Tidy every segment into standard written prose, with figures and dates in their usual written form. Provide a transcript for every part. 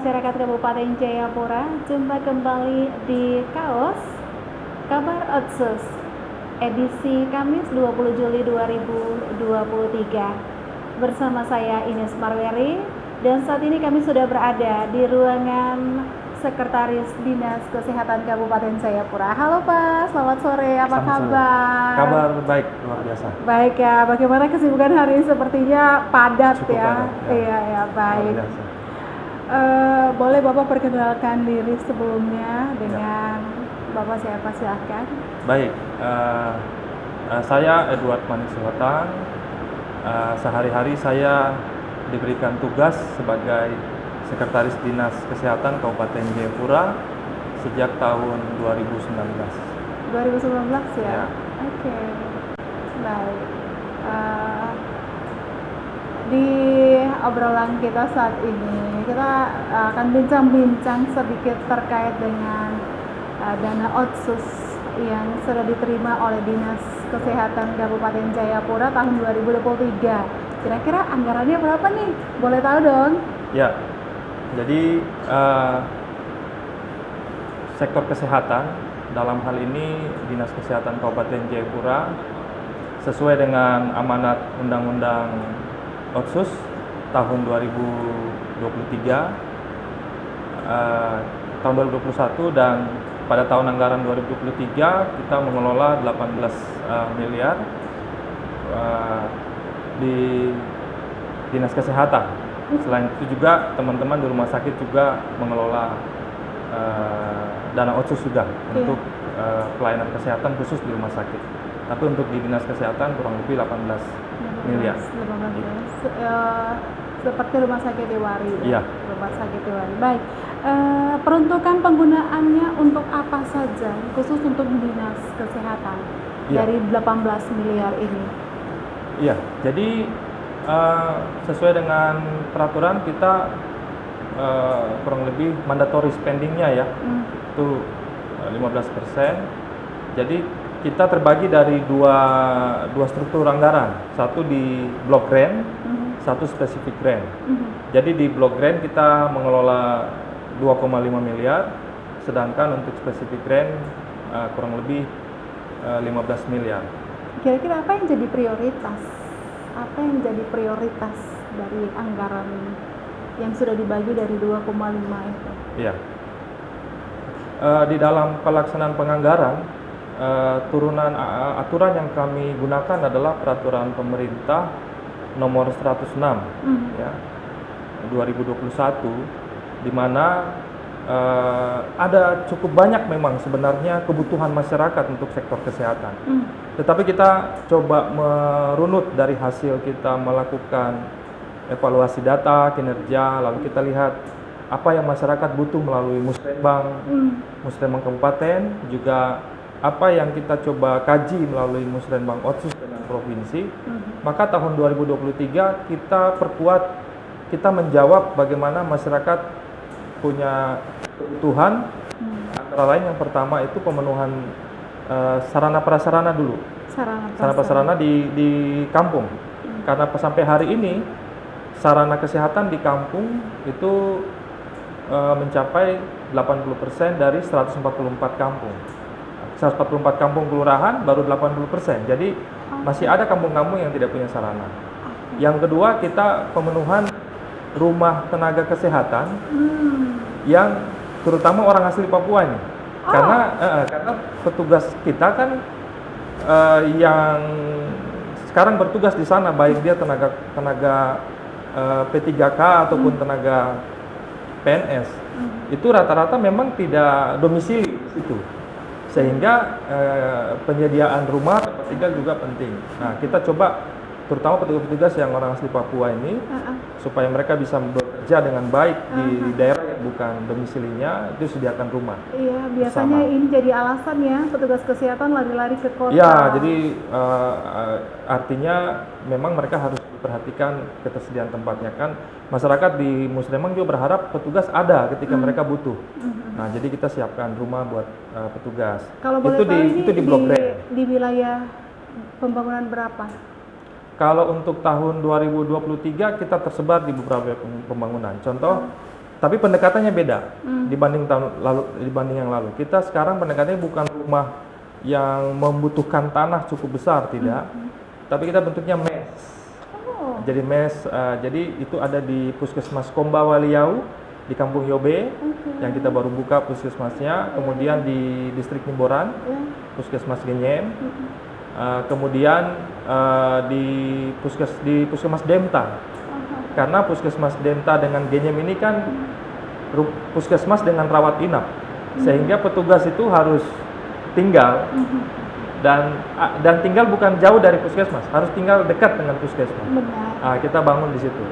masyarakat Kabupaten Jayapura. Jumpa kembali di Kaos Kabar Otsus edisi Kamis 20 Juli 2023 bersama saya Ines Marweri, dan saat ini kami sudah berada di ruangan Sekretaris Dinas Kesehatan Kabupaten Jayapura. Halo Pak, selamat sore, apa kabar? Kabar baik, luar biasa. Baik ya, bagaimana kesibukan hari ini? Sepertinya padat. Cukup ya. padat, ya. Iya, baik. Boleh Bapak perkenalkan diri sebelumnya dengan Bapak siapa, silahkan. Baik, saya Edward Manik Suhatang. Sehari-hari saya diberikan tugas sebagai Sekretaris Dinas Kesehatan Kabupaten Jayapura sejak tahun 2019. 2019 ya? Ya. Oke. Baik. Di obrolan kita saat ini, kita akan bincang-bincang sedikit terkait dengan dana otsus yang sudah diterima oleh Dinas Kesehatan Kabupaten Jayapura tahun 2023. Kira-kira anggarannya berapa nih? Boleh tahu dong? Ya, jadi sektor kesehatan dalam hal ini Dinas Kesehatan Kabupaten Jayapura sesuai dengan amanat Undang-Undang Otsus tahun 2023, tahun 2021, dan pada tahun anggaran 2023 kita mengelola 18 miliar di Dinas Kesehatan. Selain itu juga teman-teman di rumah sakit juga mengelola dana otsus juga untuk pelayanan kesehatan khusus di rumah sakit. Tapi untuk di Dinas Kesehatan kurang lebih 18 miliar. 18. Seperti rumah sakit Dewari. Iya. Rumah sakit Dewari. Baik. Peruntukan penggunaannya untuk apa saja, khusus untuk Dinas Kesehatan dari 18 miliar ini? Iya. Jadi sesuai dengan peraturan kita kurang lebih mandatory spendingnya ya, itu 15%. Jadi kita terbagi dari dua struktur anggaran, satu di block grant, satu spesifik grant. Jadi di block grant kita mengelola 2,5 miliar, sedangkan untuk spesifik grant kurang lebih 15 miliar. Kira-kira apa yang jadi prioritas? Apa yang jadi prioritas dari anggaran yang sudah dibagi dari 2,5 itu? Iya. Di dalam pelaksanaan penganggaran, turunan aturan yang kami gunakan adalah peraturan pemerintah nomor 106 ya, 2021, di mana ada cukup banyak memang sebenarnya kebutuhan masyarakat untuk sektor kesehatan. Tetapi kita coba merunut dari hasil kita melakukan evaluasi data, kinerja, lalu kita lihat apa yang masyarakat butuh melalui Musrenbang, Musrenbang Kabupaten, juga apa yang kita coba kaji melalui Musrenbang Otsus dengan provinsi. Maka tahun 2023 kita perkuat, kita menjawab bagaimana masyarakat punya kebutuhan. Antara lain yang pertama itu pemenuhan sarana prasarana dulu. Sarana prasarana di kampung. Karena sampai hari ini sarana kesehatan di kampung itu mencapai 80% dari 144 kampung. 144 kampung kelurahan baru 80%. Jadi masih ada kampung-kampung yang tidak punya sarana. Yang kedua, kita pemenuhan rumah tenaga kesehatan yang terutama orang asli Papua ini. Karena petugas kita kan yang sekarang bertugas di sana, baik dia tenaga P3K ataupun tenaga PNS, itu rata-rata memang tidak domisili di situ. Sehingga penyediaan rumah tempat tinggal juga penting. Nah, kita coba terutama petugas-petugas yang orang asli Papua ini supaya mereka bisa bekerja dengan baik di daerah yang bukan domisilinya, itu sediakan rumah. Iya, biasanya bersama. Ini jadi alasan ya petugas kesehatan lari-lari ke kota. Ya, jadi artinya memang mereka harus diperhatikan ketersediaan tempatnya kan. Masyarakat di Musrenbang juga berharap petugas ada ketika mereka butuh. Nah, jadi kita siapkan rumah buat petugas. Kalau boleh tahu itu di Blok Grant. Di wilayah pembangunan berapa? Kalau untuk tahun 2023 kita tersebar di beberapa pembangunan. Contoh Tapi pendekatannya beda dibanding yang lalu. Kita sekarang pendekatannya bukan rumah yang membutuhkan tanah cukup besar, tidak. Tapi kita bentuknya mes. Oh. Jadi mes, jadi itu ada di Puskesmas Komba Waliau di Kampung Yobe, yang kita baru buka puskesmasnya. Kemudian di Distrik Nimboran, Puskesmas Genyen. Kemudian di Puskesmas Demta. Karena Puskesmas Demta dengan Genyem ini kan puskesmas dengan rawat inap, sehingga petugas itu harus tinggal dan tinggal bukan jauh dari puskesmas, harus tinggal dekat dengan puskesmas. Kita bangun di situ.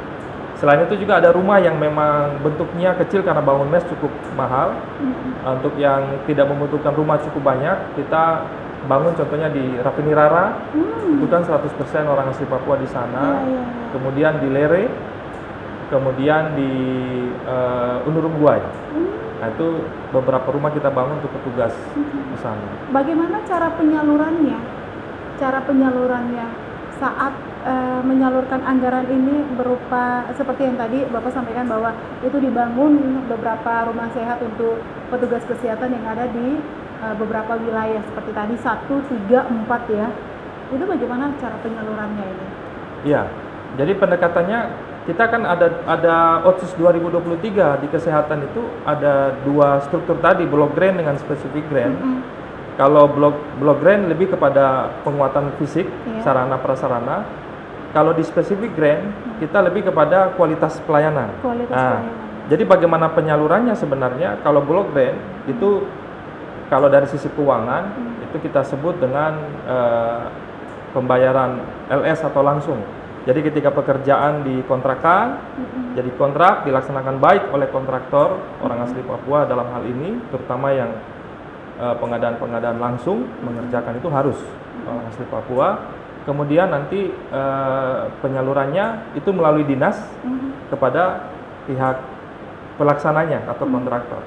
Selain itu juga ada rumah yang memang bentuknya kecil karena bangun mes cukup mahal. Untuk yang tidak membutuhkan rumah cukup banyak, kita bangun contohnya di Rafinirara, itu kan 100% orang asli Papua di sana. Kemudian di Lere, kemudian di Unurungguai. Nah, itu beberapa rumah kita bangun untuk petugas di sana. Bagaimana cara penyalurannya? Cara penyalurannya saat menyalurkan anggaran ini berupa seperti yang tadi Bapak sampaikan bahwa itu dibangun beberapa rumah sehat untuk petugas kesehatan yang ada di beberapa wilayah seperti tadi 1, 3, 4 ya. Itu bagaimana cara penyalurannya ini? Iya. Jadi pendekatannya kita kan ada Otsus 2023 di kesehatan itu ada 2 struktur tadi, block grant dengan spesifik grant. Kalau block grant lebih kepada penguatan fisik, sarana prasarana. Kalau di spesifik grant kita lebih kepada kualitas pelayanan. Jadi bagaimana penyalurannya sebenarnya? Kalau block grant itu kalau dari sisi keuangan itu kita sebut dengan pembayaran LS atau langsung. Jadi ketika pekerjaan dikontrakan, jadi kontrak dilaksanakan baik oleh kontraktor orang asli Papua dalam hal ini, terutama yang pengadaan langsung mengerjakan itu harus orang asli Papua. Kemudian nanti penyalurannya itu melalui dinas kepada pihak pelaksananya atau kontraktor.